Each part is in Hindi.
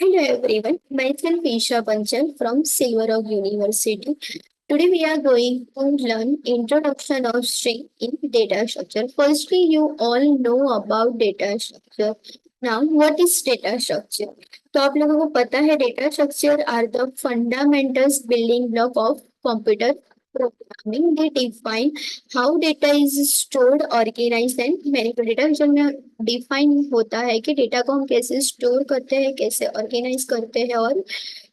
Hello everyone, myself Isha Panchal from Silver Oak University. Today we are going to learn introduction of string in data structure. Firstly, you all know about data structure. Now, what is data structure? तो आप लोगों को पता है data structure are the fundamentals building block of computer programming. They define how data is stored organised and manipulated. जब में डिफाइन होता है कि डेटा को हम कैसे स्टोर करते हैं, कैसे ऑर्गेनाइज करते हैं और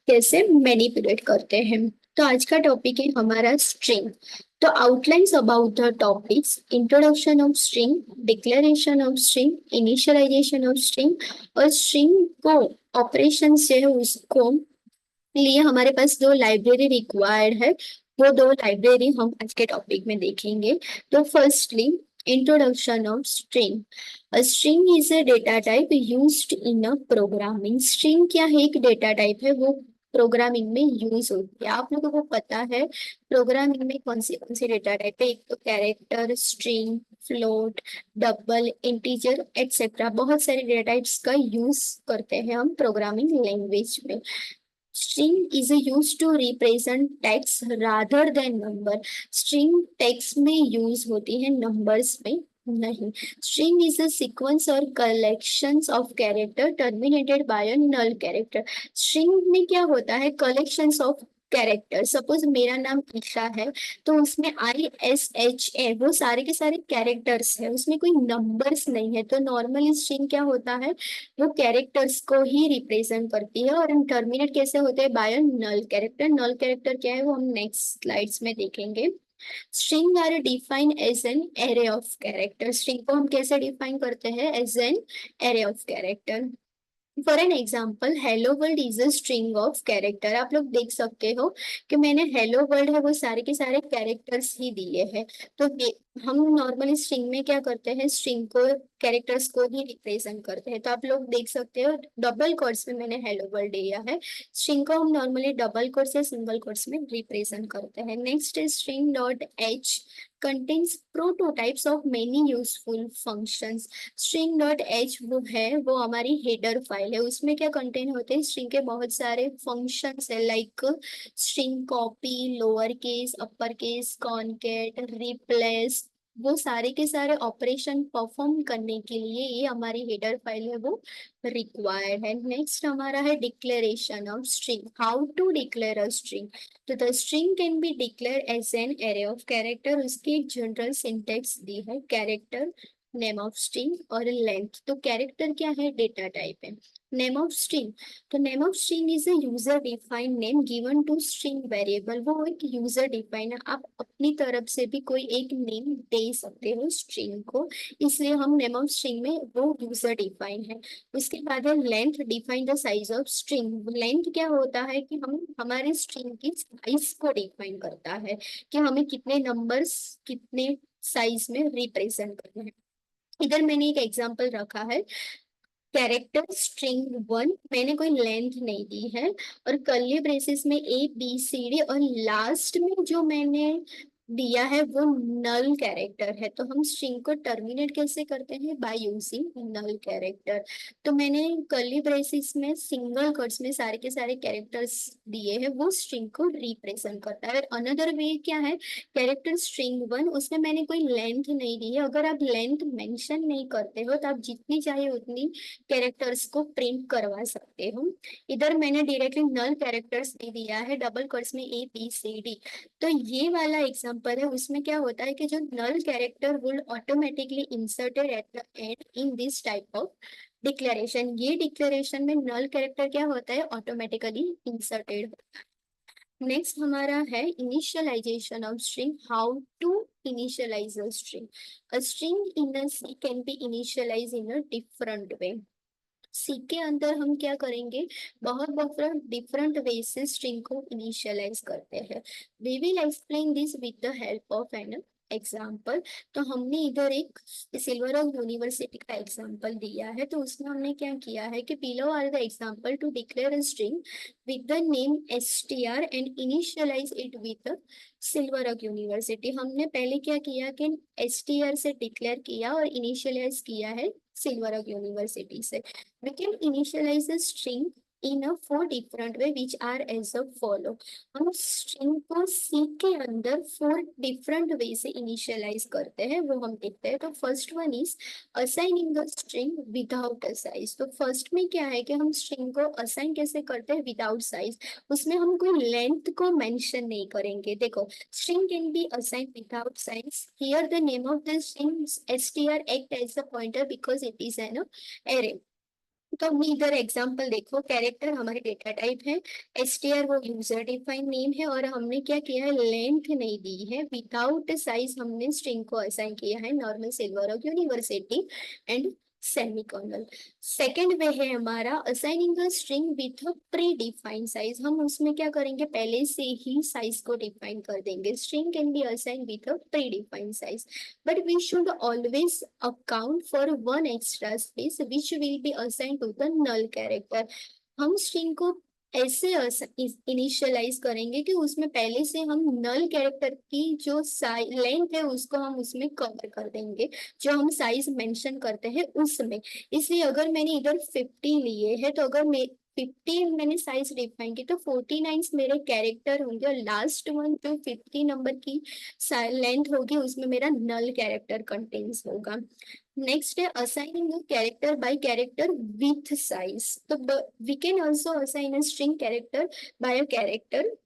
कैसे मैनिपुलेट करते हैं. तो आज का टॉपिक है हमारा स्ट्रिंग. तो outlines about the topics: introduction of string, declaration of string, initialisation of string और स्ट्रिंग को ऑपरेशन से है उसको लिए हमारे पास दो लाइब्रेरी रिक्वायर्ड है. वो दो लाइब्रेरी हम आज के टॉपिक में देखेंगे. तो firstly, introduction of string. A string is a data type used in a programming. String क्या है? एक डेटा टाइप है, वो प्रोग्रामिंग में यूज होती है. आप लोगों को पता है प्रोग्रामिंग में कौन सी डेटा टाइप है. एक तो character, string, float, double, integer etcetera. बहुत सारे डेटा टाइप्स का यूज करते हैं हम प्रोग्रामिंग लैंग्वेज में. String is used to represent text rather than number. String text में यूज होती है, numbers में नहीं. String is a sequence or collections of character terminated by a null character. String में क्या होता है? collections of character. सपोज मेरा नाम ईशा है, तो उसमें ISHA वो सारे के सारे कैरेक्टर्स है, उसमें कोई नंबर्स नहीं है. तो नॉर्मली स्ट्रिंग क्या होता है? वो कैरेक्टर्स को ही रिप्रेजेंट करती है. और टर्मिनेट कैसे होते हैं? By null character. Null character क्या है वो हम नेक्स्ट स्लाइड्स में देखेंगे. String are define as an array of character. String को हम कैसे डिफाइन करते हैं? As an array of character. For an example, hello world is a string of character. आप लोग देख सकते हो कि मैंने हेलो वर्ल्ड है वो सारे के सारे कैरेक्टर्स ही दिए हैं. तो हम नॉर्मली स्ट्रिंग में क्या करते हैं? स्ट्रिंग को, कैरेक्टर्स को ही रिप्रेजेंट करते हैं. तो आप लोग देख सकते हो डबल कोट्स में मैंने हेलो वर्ल्ड दिया है. स्ट्रिंग को हम नॉर्मली डबल कोट्स या सिंगल कोट्स में रिप्रेजेंट करते हैं. Next is string dot H contains prototypes of many useful functions. string.h वो है, वो हमारी हेडर फाइल है. उसमें क्या कंटेन होते हैं? स्ट्रिंग के बहुत सारे फंक्शंस है, like string copy, lower case, upper case, concat, replace. वो सारे के सारे ऑपरेशन परफॉर्म करने के लिए ये हमारी हेडर फाइल है, वो रिक्वायर्ड है. नेक्स्ट हमारा है declaration of string. How to declare a string. तो the string can be declare as an array of character. उसकी एक जनरल सिंटेक्स दी है: कैरेक्टर, नेम ऑफ स्ट्रिंग और लेंथ. तो कैरेक्टर क्या है? डेटा टाइप है. नेम ऑफ स्ट्रिंग, तो name of string is a user defined name given to string variable. वो एक यूजर डिफाइन है, आप अपनी तरफ से भी कोई एक नेम दे सकते हो स्ट्रिंग को, इसलिए हम नेम ऑफ स्ट्रिंग में वो यूजर डिफाइन है. उसके बाद है length. Define the size of string. Length क्या होता है कि हम हमारे स्ट्रिंग की साइज को डिफाइन करता है कि हमें कितने नंबर्स कितने साइज में रिप्रेजेंट करना है. इधर मैंने एक एग्जांपल रखा है, कैरेक्टर स्ट्रिंग 1. मैंने कोई लेंथ नहीं दी है और कर्ली ब्रेसेस में ABCD और लास्ट में जो मैंने दिया है वो नल कैरेक्टर है. तो हम स्ट्रिंग को टर्मिनेट कैसे करते हैं? By using null character. तो मैंने कर्ली ब्रेसेस में सिंगल कोट्स में सारे के सारे कैरेक्टर्स दिए हैं, वो स्ट्रिंग को रिप्रेजेंट करता है. अनदर वे क्या है? कैरेक्टर स्ट्रिंग 1, उसमें मैंने कोई लेंथ नहीं दी है. अगर आप लेंथ मेंशन नहीं करते हो तो आप जितनी चाहिए उतनी कैरेक्टर्स को प्रिंट करवा सकते हो. इधर मैंने डायरेक्टली नल कैरेक्टर्स दे दिया है, डबल कोट्स में ABCD. तो ये वाला एग्जांपल है, उसमें क्या होता है कि जो null character would automatically inserted at the end in this type of declaration. ये डिक्लेरेशन में नल कैरेक्टर क्या होता है? Automatically inserted. नेक्स्ट हमारा है initialisation of string. How to initialize a string. A string in a C can be initialized in a different way. सी के अंदर हम क्या करेंगे? बहुत बहुत डिफरेंट वे से स्ट्रिंग को इनिशियलाइज करते हैं. We will explain this with the help of an example. तो हमने इधर एक सिल्वर ऑक यूनिवर्सिटी का एग्जाम्पल दिया है. तो उसमें हमने क्या किया है कि below are the example to declare a string with the name STR and initialise it with silver oak university. हमने पहले क्या किया कि STR से डिक्लेयर किया और इनिशियलाइज किया है सिल्वर ऑक यूनिवर्सिटी से. We can initialize a string in a 4 different way which are as a follow. हम स्ट्रिंग को सी के अंदर 4 different way से इनिशियलाइज करते हैं, वो हम देखते हैं। तो first one is assigning the string without a size. तो फर्स्ट में क्या है कि हम स्ट्रिंग को असाइन कैसे करते हैं विदाउट साइज। उसमें हम कोई लेंथ को मेंशन नहीं करेंगे। देखो, string can be assign without size. Here the name of the string str act as a pointer because it is an array। तो हम इधर एग्जांपल देखो, कैरेक्टर हमारे डेटा टाइप है, str वो यूजर डिफाइंड नेम है, और हमने क्या किया है, लेंथ नहीं दी है, विदाउट साइज हमने स्ट्रिंग को असाइन किया है, normal silver of university and semicolon. Second way है हमारा assigning a string with a pre defined size. हम उसमें क्या करेंगे, पहले से ही साइज को डिफाइन कर देंगे। String can be assign with a pre defined size, but we should always account for one extra space which will be assigned to the null character। हम स्ट्रिंग को ऐसे इनिशियलाइज करेंगे कि उसमें पहले से हम नल कैरेक्टर की जो लेंथ है उसको हम उसमें कवर कर देंगे, जो हम साइज मेंशन करते हैं उसमें। इसलिए अगर मैंने इधर 50 लिए है, तो अगर मैं 50 मैंने साइज डिफाइन की, तो 49 मेरे कैरेक्टर होंगे, और लास्ट वन जो 50 नंबर की लेंथ होगी उसमें मेरा नल कैरेक्टर कंटेन्स होगा। नेक्स्ट है assigning character by character with size. तो we can also assign a string character by a character,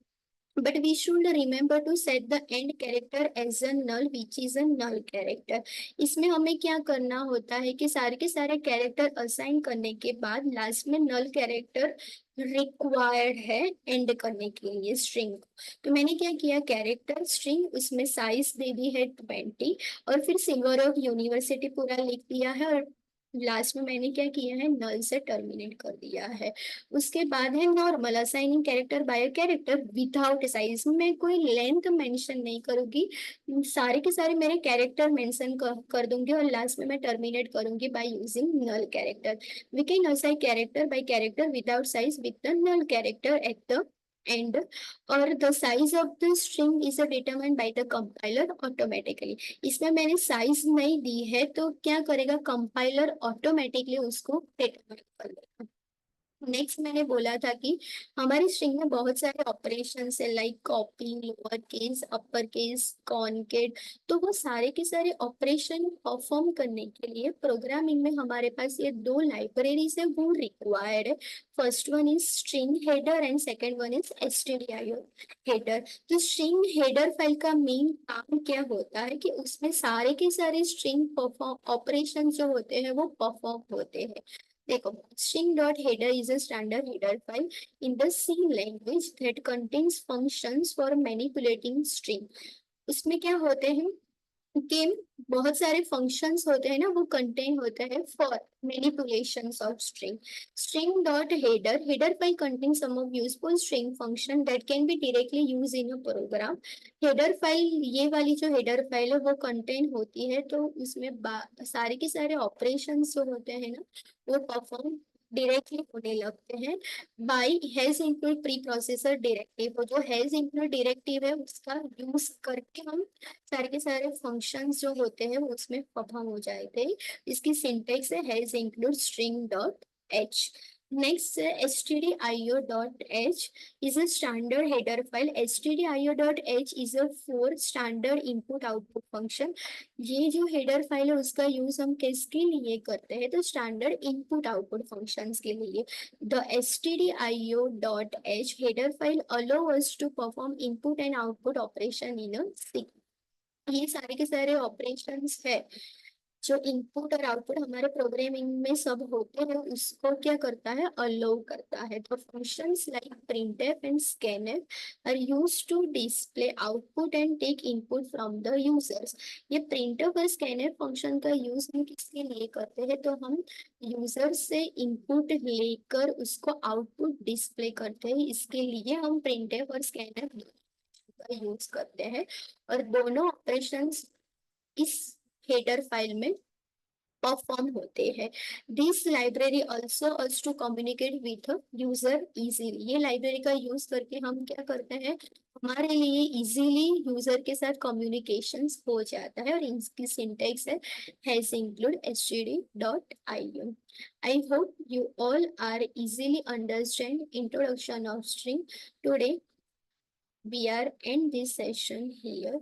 but we should remember to set the end character as a null which is a null character। इसमें हमें क्या करना होता है कि सारे के सारे कैरेक्टर असाइन करने के बाद लास्ट में नल कैरेक्टर रिक्वायर्ड है एंड करने के लिए स्ट्रिंग को। तो मैंने क्या किया, कैरेक्टर स्ट्रिंग उसमें साइज दे दी है 20, और फिर सिल्वर ऑफ यूनिवर्सिटी पूरा लिख दिया है, और लास्ट में मैंने क्या किया है, नल से टर्मिनेट कर दिया है। उसके बाद है normal assigning character by character without size. मैं कोई लेंथ मेंशन नहीं करूंगी, सारे के सारे मेरे कैरेक्टर मेंशन कर दूंगी, और लास्ट में मैं टर्मिनेट करूंगी by using null character. We can assign character by character without size with the null character at the end, और the size of the string is determined by the compiler automatically. इसमें मैंने साइज नहीं दी है, तो क्या करेगा, कंपाइलर ऑटोमेटिकली उसको डिटरमाइन कर देगा। नेक्स्ट मैंने बोला था कि हमारी स्ट्रिंग में बहुत सारे ऑपरेशन है, like copy, lower case, upper case, concat. तो वो सारे के सारे ऑपरेशन परफॉर्म करने के लिए प्रोग्रामिंग में हमारे पास ये 2 लाइब्रेरीज है, वो रिक्वायर्ड है। First one is string header and second one is stdio header. तो स्ट्रिंग हेडर फाइल का मेन काम क्या होता है कि उसमें सारे के सारे स्ट्रिंग परफॉर्म ऑपरेशन जो होते हैं वो परफॉर्म होते हैं। देखो, string.header is a standard header file in the C language that contains functions for manipulating string। उसमें क्या होते हैं कि बहुत सारे फंक्शंस होते हैं ना, वो कंटेन होते हैं for manipulations of string. String dot header, header file contain some of useful string function that can be directly use in a program. Header file, ये वाली जो हेडर फाइल है वो कंटेन होती है, तो उसमें सारे के सारे ऑपरेशंस जो होते हैं ना, वो परफॉर्म डायरेक्टली होने लगते हैं by has include pre processor directive. वो जो हैज इंक्लूड डायरेक्टिव है उसका यूज करके हम सारे के सारे फंक्शंस जो होते हैं वो उसमें परफॉर्म हो जाते हैं। इसकी सिंटेक्स है has include string dot H. Next stdio dot H is a standard header file। stdio dot H is a for standard input output function। ये जो हेडर फाइल है उसका यूज हम किसके लिए करते हैं, तो स्टैंडर्ड इनपुट आउटपुट फंक्शंस के लिए। The stdio dot H header file allow us to perform input and output operation in a C. ये सारे के सारे ऑपरेशंस है जो इनपुट और आउटपुट हमारे प्रोग्रामिंग में सब होते हैं, उसको क्या करता है, अलाउ करता है। तो functions like printf and scanf are used to display output and take input from the users. ये printf और scanf फंक्शन का यूज हम किसके लिए करते हैं, तो हम यूजर से इनपुट लेकर उसको आउटपुट डिस्प्ले करते हैं, इसके लिए हम printf और scanf का यूज करते हैं। और दोनों ऑपरेशंस इस हेडर फाइल में परफॉर्म होते हैं। This library also us to communicate with user easily. ये लाइब्रेरी का यूज करके हम क्या करते हैं, हमारे लिए इजीली यूजर के साथ कम्युनिकेशंस हो जाता है। और इसकी सिंटेक्स है has include std.in. I hope you all are easily understand introduction of string. Today we are end this session here.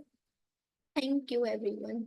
Thank you everyone.